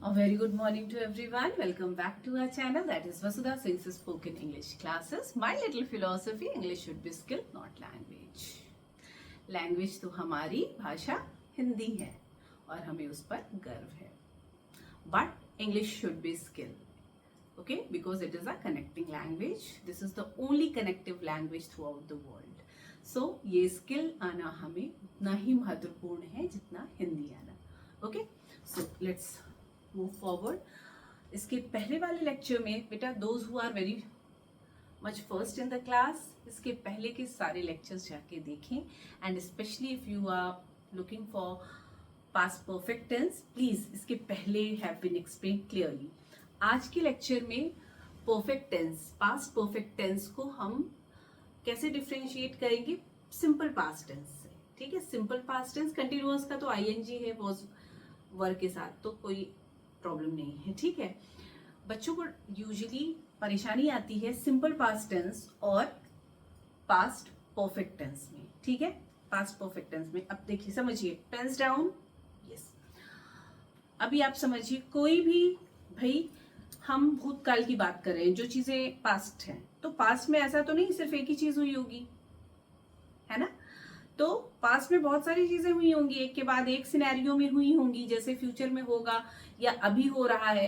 A very good morning to everyone. Welcome back to our channel, that is Vasudha Singh's Spoken English Classes. My little philosophy, English should be skill, not language. Language तो हमारी भाषा हिंदी है और हमें उस पर गर्व है. But English should be skill. Okay, because it is a connecting language. This is the only connective language throughout the world. So ये skill आना हमें उतना ही महत्वपूर्ण है जितना हिंदी आना. Okay, so let's move forward. इसके पहले वाले लेक्चर में बेटा those who are very much first in the class, इसके पहले के सारे लेक्चर्स जाके देखें. And specially if you are looking for past perfect tense, please इसके पहले हैव बीन एक्सप्लेन क्लियरली. आज के लेक्चर में perfect tense, past perfect tense को हम कैसे डिफ्रेंशिएट करेंगे सिंपल पास्ट टेंस से. ठीक है, सिंपल पास्ट टेंस कंटिन्यूअस का तो आईएनजी है वॉज वर्क के साथ, तो कोई प्रॉब्लम नहीं है. ठीक है, बच्चों को यूजुअली परेशानी आती है सिंपल पास्ट टेंस और पास्ट परफेक्ट टेंस में. ठीक है, पास्ट परफेक्ट टेंस में अब देखिए, समझिए, पेन्स डाउन. यस, अभी आप समझिए, कोई भी भाई हम भूतकाल की बात कर रहे हैं, जो चीजें पास्ट हैं, तो पास्ट में ऐसा तो नहीं सिर्फ एक ही चीज हुई होगी, है ना. तो पास्ट में बहुत सारी चीजें हुई होंगी, एक के बाद एक सिनेरियो में हुई होंगी, जैसे फ्यूचर में होगा या अभी हो रहा है.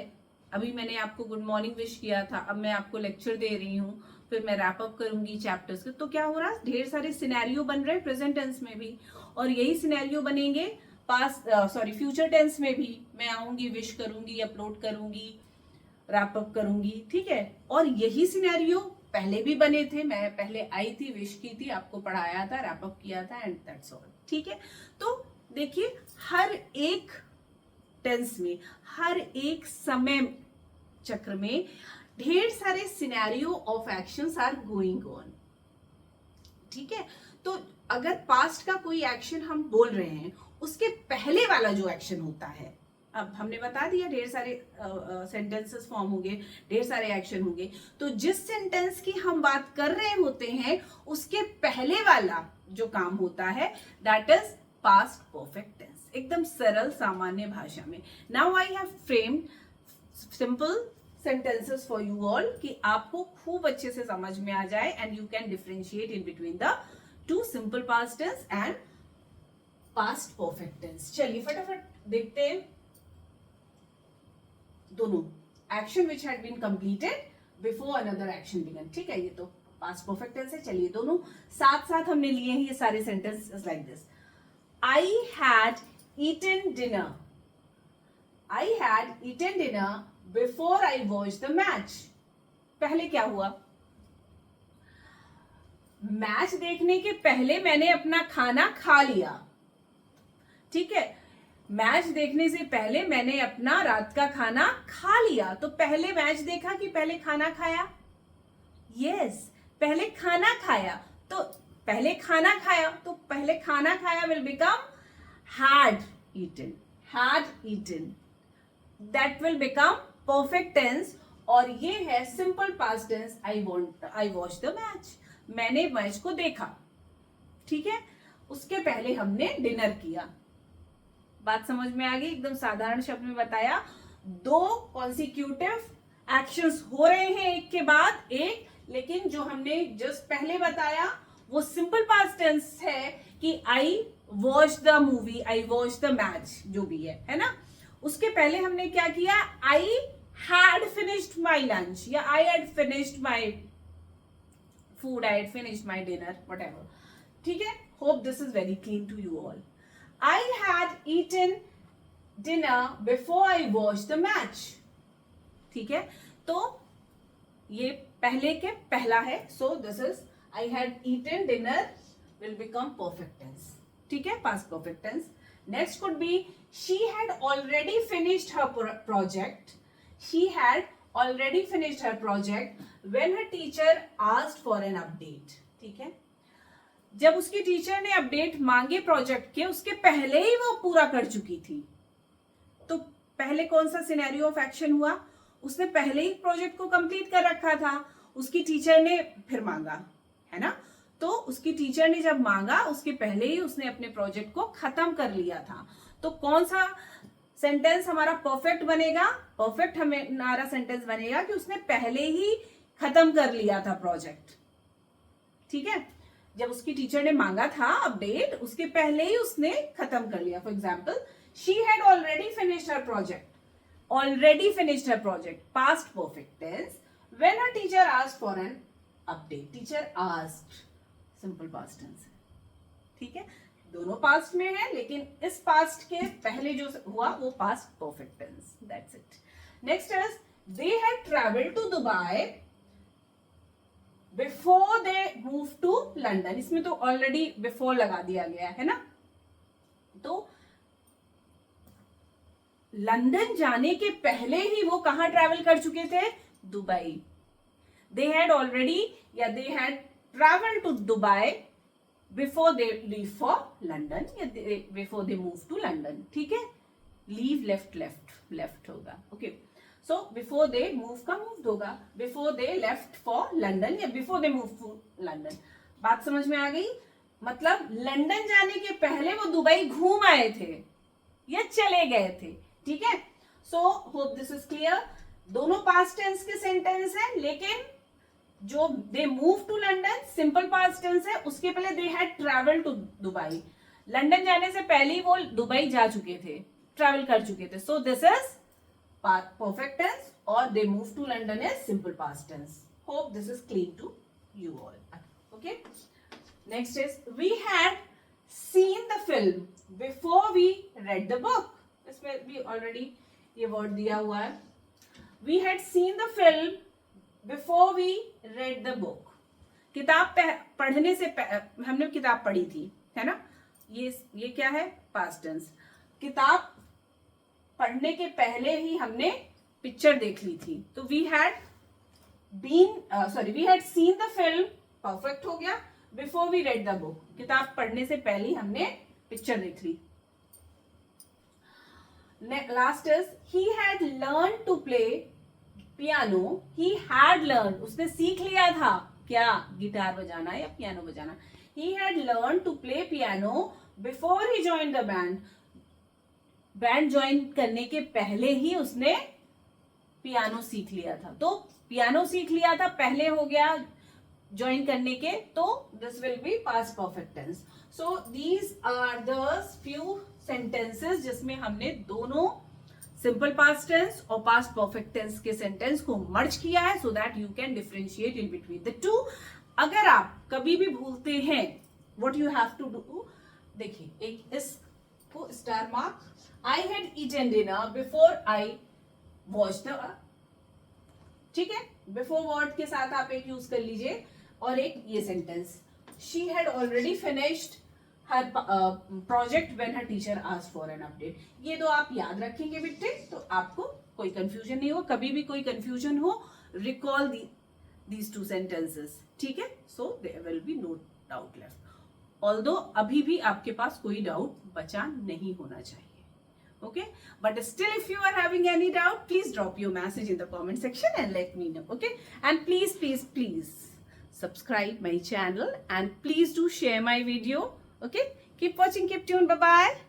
अभी मैंने आपको गुड मॉर्निंग विश किया था, अब मैं आपको लेक्चर दे रही हूँ, फिर मैं रैप अप करूंगी चैप्टर्स के. तो क्या हो रहा है, ढेर सारे सिनेरियो बन रहे हैं प्रेजेंट टेंस में भी, और यही सिनेरियो बनेंगे फ्यूचर टेंस में भी. मैं आऊंगी, विश करूंगी, अपलोड करूंगी, रैप अप करूंगी. ठीक है, और यही सिनेरियो पहले भी बने थे. मैं पहले आई थी, विश की थी, आपको पढ़ाया था, रैप अप किया था, एंड दैट्स ऑल. ठीक है, तो देखिए, हर एक टेंस में, हर एक समय चक्र में ढेर सारे scenario of actions are going on. ठीक है, तो अगर पास्ट का कोई एक्शन हम बोल रहे हैं, उसके पहले वाला जो एक्शन होता है, अब हमने बता दिया ढेर सारे सेंटेंसेस फॉर्म होंगे, ढेर सारे एक्शन होंगे, तो जिस सेंटेंस की हम बात कर रहे होते हैं उसके पहले वाला जो काम होता है, that is past perfect tense. एकदम सरल सामान्य भाषा में. Now I have framed simple sentences for you all, कि आपको खूब अच्छे से समझ में आ जाए, and you can differentiate in between the two simple past tense and past perfect tense. चलिए फटाफट देखते हैं दोनों action which had been completed before another action began. ठीक है, ये तो पास्ट परफेक्ट टेंस है. चलिए दोनों साथ साथ हमने लिए हैं ये सारे sentences like this. I had eaten dinner. I had eaten dinner before I watch the match. पहले क्या हुआ, मैच देखने के पहले मैंने अपना खाना खा लिया. ठीक है, मैच देखने से पहले मैंने अपना रात का खाना खा लिया. तो पहले मैच देखा कि पहले खाना खाया? यस, पहले खाना खाया. तो पहले खाना खाया, तो पहले खाना खाया will become had eaten. had eaten, that will become perfect tense. और ये है simple past tense, I watched the match. मैंने मैच को देखा. ठीक है, उसके पहले हमने डिनर किया. बात समझ में आ गई, एकदम साधारण शब्द में बताया. दो कॉन्सिक्यूटिव एक्शंस हो रहे हैं एक के बाद एक, लेकिन जो हमने जस्ट पहले बताया वो सिंपल पास्ट टेंस है कि I watch the movie, I watch the match, जो भी है ना. उसके पहले हमने क्या किया, I had finished my lunch, या I had finished my food, I had finished my dinner, whatever. ठीक है, hope this is very clean to you all. I had eaten dinner before I watched the match. ठीक है, तो ये पहले के पहला है. So this is I had eaten dinner will become perfect tense. ठीक है, past perfect tense. Next could be she had already finished her project. She had already finished her project when her teacher asked for an update. ठीक है, जब उसकी teacher ने update मांगे project के, उसके पहले ही वो पूरा कर चुकी थी. तो पहले कौन सा सिनेरियो ऑफ एक्शन हुआ, उसने पहले ही प्रोजेक्ट को कंप्लीट कर रखा था. उसकी टीचर ने फिर मांगा, है ना. तो उसकी टीचर ने जब मांगा, उसके पहले ही उसने अपने प्रोजेक्ट को खत्म कर लिया था. तो कौन सा सेंटेंस हमारा परफेक्ट बनेगा, परफेक्ट हमारा सेंटेंस बनेगा कि उसने पहले ही खत्म कर लिया था प्रोजेक्ट, ठीक है। जब उसकी टीचर ने मांगा था अपडेट, उसके पहले ही उसने खत्म कर लिया। For example, she had already finished her project, already finished her project, past perfect tense. When her teacher asked for an update, teacher asked, simple past tense है, ठीक है। दोनों पास्ट में है, लेकिन इस पास्ट के पहले जो हुआ वो past perfect tense. That's it. Next is they had travelled to Dubai before they move to London. इसमें तो ऑलरेडी बिफोर लगा दिया गया है ना, तो लंदन जाने के पहले ही वो कहां ट्रैवल कर चुके थे? दुबई। दे हैड ऑलरेडी या they had travel to Dubai before they leave for London या before they move to London, ठीक है। लीव लेफ्ट होगा, okay. So before they move का मूव्ड होगा, before they left for London या before they move to London. बात समझ में आ गई? मतलब लंदन जाने के पहले वो दुबई घूम आए थे या चले गए थे, ठीक है। So hope this is clear. दोनों पास्ट टेंस के सेंटेंस है, लेकिन जो they move to London simple past tense है, उसके पहले they had travel to Dubai. London जाने से पहले ही वो दुबई जा चुके थे, ट्रैवल कर चुके थे। So this is perfect tense, or they move to London is simple past tense. Hope this is clear to you all. Okay. Next is we had seen the film before we read the book. इसमें भी already ये word दिया हुआ है. We had seen the film before we read the book. किताब पढ़ने से हमने किताब पढ़ी थी, है ना? ये क्या है? Past tense. किताब पढ़ने के पहले ही हमने पिक्चर देख ली थी, तो we had seen the film, perfect हो गया। Before we read the book, किताब पढ़ने से पहले ही हमने पिक्चर देख ली। Last is he had learn to play piano. He had learn, उसने सीख लिया था क्या? गिटार बजाना या पियानो बजाना। He had learn to play piano before he join the band. Band join करने के पहले ही उसने पियानो सीख लिया था, तो पियानो सीख लिया था पहले हो गया ज्वाइन करने के, तो this will be past perfect tense. So these are the few sentences जिसमें हमने दोनों सिंपल पास्ट टेंस और पास्ट परफेक्ट टेंस के सेंटेंस को मर्ज किया है, so that you can differentiate in between the two. अगर आप कभी भी भूलते हैं, what you have to do, देखिए एक इसको star mark, I had eaten dinner before I watched the, ठीक है। बिफोर वर्ड के साथ आप एक यूज कर लीजिए, और एक ये sentence, she had already finished her project when her teacher asked for an update। ये तो आप याद रखेंगे बेटे, तो आपको कोई कंफ्यूजन नहीं हो। कभी भी कोई कंफ्यूजन हो, रिकॉल these two sentences, ठीक है। so there will be no doubt left, although अभी भी आपके पास कोई डाउट बचा नहीं होना चाहिए। Okay, but still if you are having any doubt, please drop your message in the comment section and let me know. Okay, and please subscribe my channel, and please do share my video. Okay, keep watching, keep tuned, bye bye.